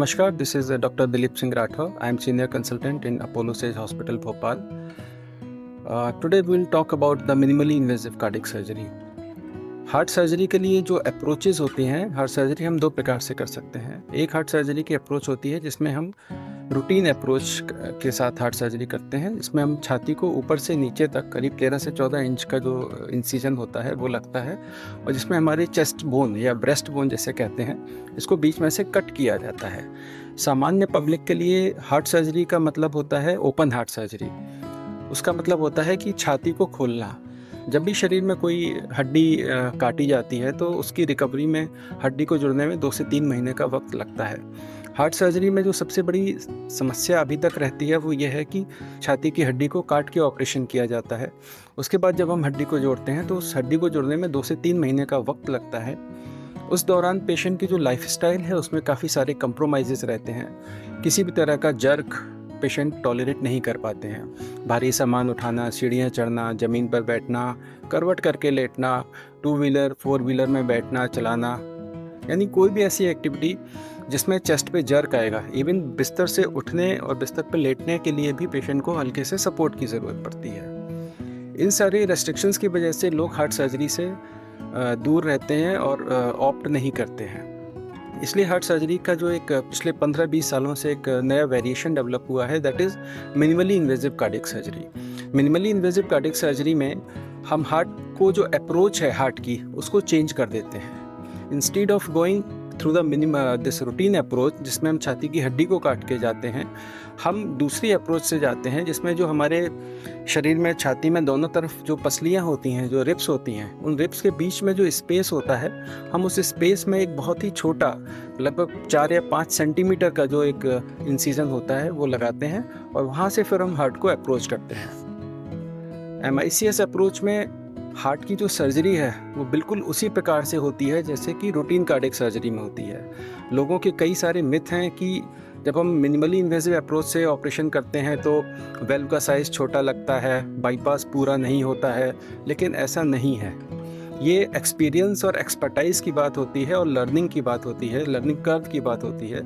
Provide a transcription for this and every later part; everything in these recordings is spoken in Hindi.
Namaskar, this is Dr. Dilip Singh Rathore. I am senior consultant in Apollo Sage Hospital, Bhopal. Today we will talk about the minimally invasive cardiac surgery. Heart surgery के लिए जो अप्रोचेस होती हैं, हार्ट सर्जरी हम दो प्रकार से कर सकते हैं। एक हार्ट सर्जरी की अप्रोच होती है जिसमें हम रूटीन अप्रोच के साथ हार्ट सर्जरी करते हैं। इसमें हम छाती को ऊपर से नीचे तक करीब 13 से 14 इंच का जो इंसिजन होता है वो लगता है, और जिसमें हमारे चेस्ट बोन या ब्रेस्ट बोन जैसे कहते हैं, इसको बीच में से कट किया जाता है। सामान्य पब्लिक के लिए हार्ट सर्जरी का मतलब होता है ओपन हार्ट सर्जरी। उसका मतलब होता है कि छाती को खोलना। जब भी शरीर में कोई हड्डी काटी जाती है तो उसकी रिकवरी में हड्डी को जुड़ने में 2 से 3 महीने का वक्त लगता है। हार्ट सर्जरी में जो सबसे बड़ी समस्या अभी तक रहती है वो ये है कि छाती की हड्डी को काट के ऑपरेशन किया जाता है। उसके बाद जब हम हड्डी को जोड़ते हैं तो उस हड्डी को जोड़ने में 2 से 3 महीने का वक्त लगता है। उस दौरान पेशेंट की जो लाइफस्टाइल है उसमें काफ़ी सारे कंप्रोमाइज़ेस रहते हैं। किसी भी तरह का जर्क पेशेंट टॉलरेट नहीं कर पाते हैं। भारी सामान उठाना, सीढ़ियाँ चढ़ना, ज़मीन पर बैठना, करवट करके लेटना, 2 व्हीलर 4 व्हीलर में बैठना चलाना, यानी कोई भी ऐसी एक्टिविटी जिसमें चेस्ट पे जर्क आएगा। इवन बिस्तर से उठने और बिस्तर पर लेटने के लिए भी पेशेंट को हल्के से सपोर्ट की ज़रूरत पड़ती है। इन सारी रेस्ट्रिक्शंस की वजह से लोग हार्ट सर्जरी से दूर रहते हैं और ऑप्ट नहीं करते हैं। इसलिए हार्ट सर्जरी का जो एक पिछले 15-20 सालों से एक नया वेरिएशन डेवलप हुआ है, that is minimally invasive cardiac surgery. Minimally invasive cardiac surgery में हम हार्ट को जो अप्रोच है हार्ट की उसको चेंज कर देते हैं। Instead of going through the this routine approach जिसमें हम छाती की हड्डी को काट के जाते हैं, हम दूसरी अप्रोच से जाते हैं जिसमें जो हमारे शरीर में छाती में दोनों तरफ जो पसलियाँ होती हैं, जो रिब्स होती हैं, उन रिब्स के बीच में जो स्पेस होता है, हम उस स्पेस में एक बहुत ही छोटा लगभग 4 या 5 सेंटीमीटर का जो एक इंसिजन होता है वो लगाते हैं, और वहाँ से फिर हम हार्ट को अप्रोच करते हैं। MICS अप्रोच में हार्ट की जो सर्जरी है वो बिल्कुल उसी प्रकार से होती है जैसे कि रूटीन कार्डियक सर्जरी में होती है। लोगों के कई सारे मिथ हैं कि जब हम मिनिमली इन्वेजिव अप्रोच से ऑपरेशन करते हैं तो वेल्व का साइज़ छोटा लगता है, बाईपास पूरा नहीं होता है, लेकिन ऐसा नहीं है। ये एक्सपीरियंस और एक्सपर्टाइज की बात होती है और लर्निंग की बात होती है, लर्निंग कर्व की बात होती है।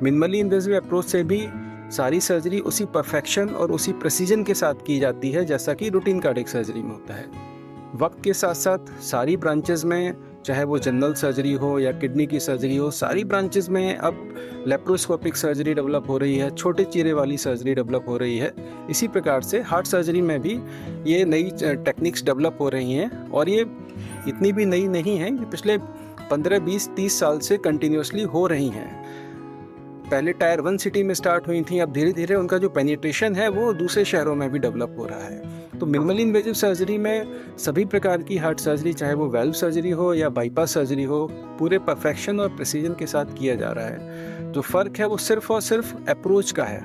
मिनिमली इन्वेजिव अप्रोच से भी सारी सर्जरी उसी परफेक्शन और उसी प्रिसीजन के साथ की जाती है जैसा कि रूटीन कार्डियक सर्जरी में होता है। वक्त के साथ साथ सारी ब्रांचेस में, चाहे वो जनरल सर्जरी हो या किडनी की सर्जरी हो, सारी ब्रांचेस में अब लेप्रोस्कोपिक सर्जरी डेवलप हो रही है, छोटे चीरे वाली सर्जरी डेवलप हो रही है। इसी प्रकार से हार्ट सर्जरी में भी ये नई टेक्निक्स डेवलप हो रही हैं, और ये इतनी भी नई नहीं है, ये पिछले 15, 20, 30 साल से कंटिन्यूसली हो रही हैं। पहले टायर 1 सिटी में स्टार्ट हुई थी, अब धीरे धीरे उनका जो पेनिट्रेशन है वो दूसरे शहरों में भी डेवलप हो रहा है। तो मिनिमली इन्वेजिव सर्जरी में सभी प्रकार की हार्ट सर्जरी, चाहे वो वेल्व सर्जरी हो या बाईपास सर्जरी हो, पूरे परफेक्शन और प्रिसीजन के साथ किया जा रहा है। जो फ़र्क है वो सिर्फ और सिर्फ अप्रोच का है।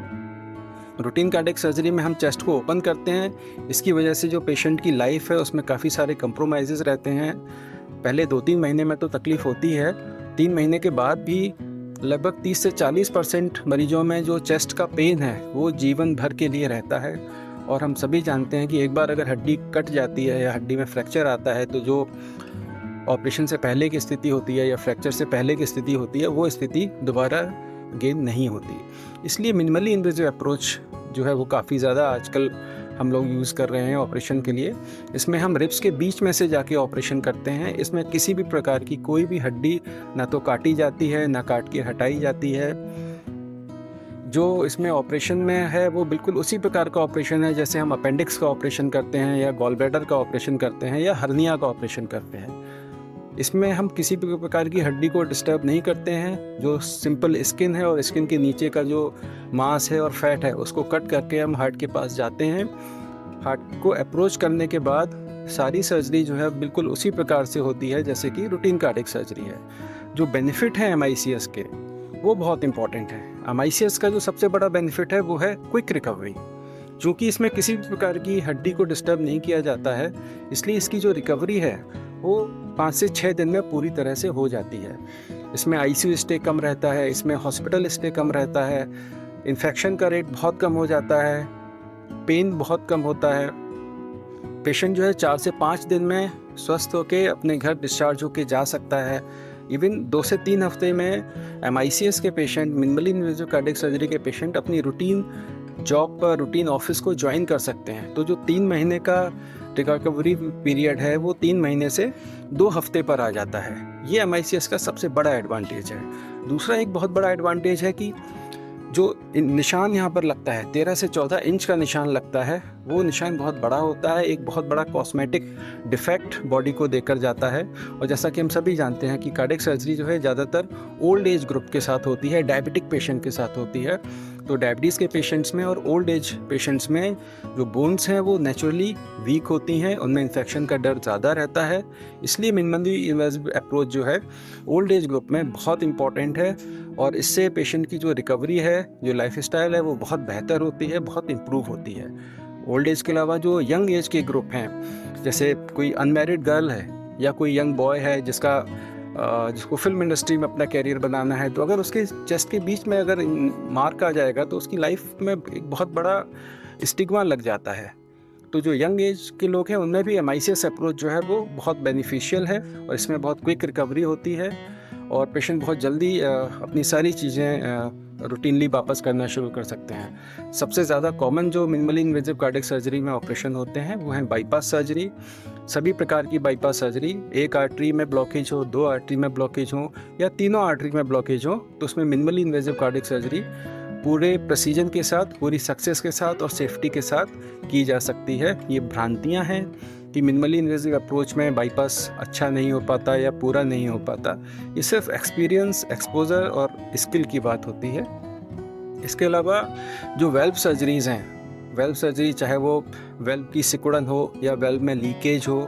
रूटीन कार्डियक सर्जरी में हम चेस्ट को ओपन करते हैं, इसकी वजह से जो पेशेंट की लाइफ है उसमें काफ़ी सारे कंप्रोमाइज़ेस रहते हैं। पहले 2-3 महीने में तो तकलीफ़ होती है, 3 महीने के बाद भी लगभग 30 से 40% मरीजों में जो चेस्ट का पेन है वो जीवन भर के लिए रहता है। और हम सभी जानते हैं कि एक बार अगर हड्डी कट जाती है या हड्डी में फ्रैक्चर आता है तो जो ऑपरेशन से पहले की स्थिति होती है या फ्रैक्चर से पहले की स्थिति होती है वो स्थिति दोबारा गेन नहीं होती। इसलिए मिनिमली इन्वेजिव अप्रोच जो है वो काफ़ी ज़्यादा आजकल हम लोग यूज़ कर रहे हैं ऑपरेशन के लिए। इसमें हम रिब्स के बीच में से जाके ऑपरेशन करते हैं। इसमें किसी भी प्रकार की कोई भी हड्डी ना तो काटी जाती है ना काट के हटाई जाती है। जो इसमें ऑपरेशन में है वो बिल्कुल उसी प्रकार का ऑपरेशन है जैसे हम अपेंडिक्स का ऑपरेशन करते हैं या गॉल ब्लैडर का ऑपरेशन करते हैं या हर्निया का ऑपरेशन करते हैं। इसमें हम किसी भी प्रकार की हड्डी को डिस्टर्ब नहीं करते हैं। जो सिंपल स्किन है और स्किन के नीचे का जो मांस है और फैट है उसको कट करके हम हार्ट के पास जाते हैं। हार्ट को अप्रोच करने के बाद सारी सर्जरी जो है बिल्कुल उसी प्रकार से होती है जैसे कि रूटीन कार्डियक सर्जरी है। जो बेनिफिट है MICS के वो बहुत इंपॉर्टेंट है। MICS का जो सबसे बड़ा बेनिफिट है वो है क्विक रिकवरी। चूँकि इसमें किसी भी प्रकार की हड्डी को डिस्टर्ब नहीं किया जाता है, इसलिए इसकी जो रिकवरी है वो 5 से 6 दिन में पूरी तरह से हो जाती है। इसमें ICU स्टे कम रहता है, इसमें हॉस्पिटल स्टे कम रहता है, इन्फेक्शन का रेट बहुत कम हो जाता है, पेन बहुत कम होता है। पेशेंट जो है 4 से 5 दिन में स्वस्थ होकर अपने घर डिस्चार्ज होकर जा सकता है। इवन 2 से 3 हफ्ते में MICS के patient, minimally invasive cardiac surgery के पेशेंट अपनी रूटीन जॉब पर, रूटीन ऑफिस को ज्वाइन कर सकते हैं। तो जो 3 महीने का रिकवरी पीरियड है वो 3 महीने से 2 हफ्ते पर आ जाता है। ये MICS का सबसे बड़ा एडवांटेज है। दूसरा एक बहुत बड़ा एडवांटेज है कि जो निशान यहाँ पर लगता है, 13 से 14 इंच का निशान लगता है, वो निशान बहुत बड़ा होता है, एक बहुत बड़ा कॉस्मेटिक डिफेक्ट बॉडी को देकर जाता है। और जैसा कि हम सभी जानते हैं कि कार्डियक सर्जरी जो है ज़्यादातर ओल्ड एज ग्रुप के साथ होती है, डायबिटिक पेशेंट के साथ होती है। तो डायबिटीज़ के पेशेंट्स में और ओल्ड एज पेशेंट्स में जो बोन्स हैं वो नेचुरली वीक होती हैं, उनमें इन्फेक्शन का डर ज़्यादा रहता है। इसलिए मिनिमली इन्वेजिव अप्रोच जो है ओल्ड एज ग्रुप में बहुत इंपॉर्टेंट है, और इससे पेशेंट की जो रिकवरी है, जो लाइफस्टाइल है, वो बहुत बेहतर होती है, बहुत इम्प्रूव होती है। ओल्ड एज के अलावा जो यंग एज के ग्रुप हैं, जैसे कोई अनमैरिड गर्ल है या कोई यंग बॉय है जिसको फिल्म इंडस्ट्री में अपना कैरियर बनाना है, तो अगर उसके चेस्ट के बीच में अगर मार्क आ जाएगा तो उसकी लाइफ में एक बहुत बड़ा स्टिग्मा लग जाता है। तो जो यंग एज के लोग हैं उनमें भी MICS अप्रोच जो है वो बहुत बेनिफिशियल है, और इसमें बहुत क्विक रिकवरी होती है और पेशेंट बहुत जल्दी अपनी सारी चीज़ें रूटीनली वापस करना शुरू कर सकते हैं। सबसे ज़्यादा कॉमन जो मिनिमली इन्वेजिव कार्डियक सर्जरी में ऑपरेशन होते हैं वो हैं बाईपास सर्जरी। सभी प्रकार की बाईपास सर्जरी, एक आर्टरी में ब्लॉकेज हो, 2 आर्टरी में ब्लॉकेज हो या तीनों आर्टरी में ब्लॉकेज हो, तो उसमें मिनिमली इन्वेजिव कार्डियक सर्जरी पूरे प्रिसीजन के साथ, पूरी सक्सेस के साथ और सेफ्टी के साथ की जा सकती है। ये भ्रांतियाँ हैं कि मिनिमली इन्वेजिव अप्रोच में बाईपास अच्छा नहीं हो पाता या पूरा नहीं हो पाता। ये सिर्फ एक्सपीरियंस, एक्सपोजर और स्किल की बात होती है। इसके अलावा जो वेल्व सर्जरीज़ हैं, वेल्व सर्जरी चाहे वो वेल्व की सिकुड़न हो या वेल्व में लीकेज हो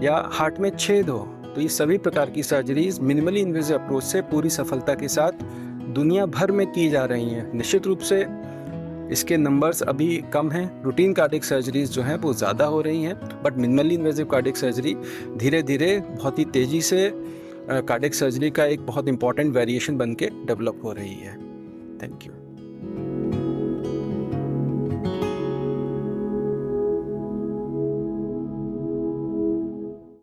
या हार्ट में छेद हो, तो ये सभी प्रकार की सर्जरीज़ मिनिमली इन्वेजिव अप्रोच से पूरी सफलता के साथ दुनिया भर में की जा रही हैं। निश्चित रूप से इसके नंबर्स अभी कम हैं, रूटीन कार्डियक सर्जरीज़ जो हैं वो ज़्यादा हो रही हैं, but minimally invasive cardiac surgery धीरे धीरे बहुत ही तेज़ी से कार्डियक सर्जरी का एक बहुत इंपॉर्टेंट वेरिएशन बन के डेवलप हो रही है। Thank you.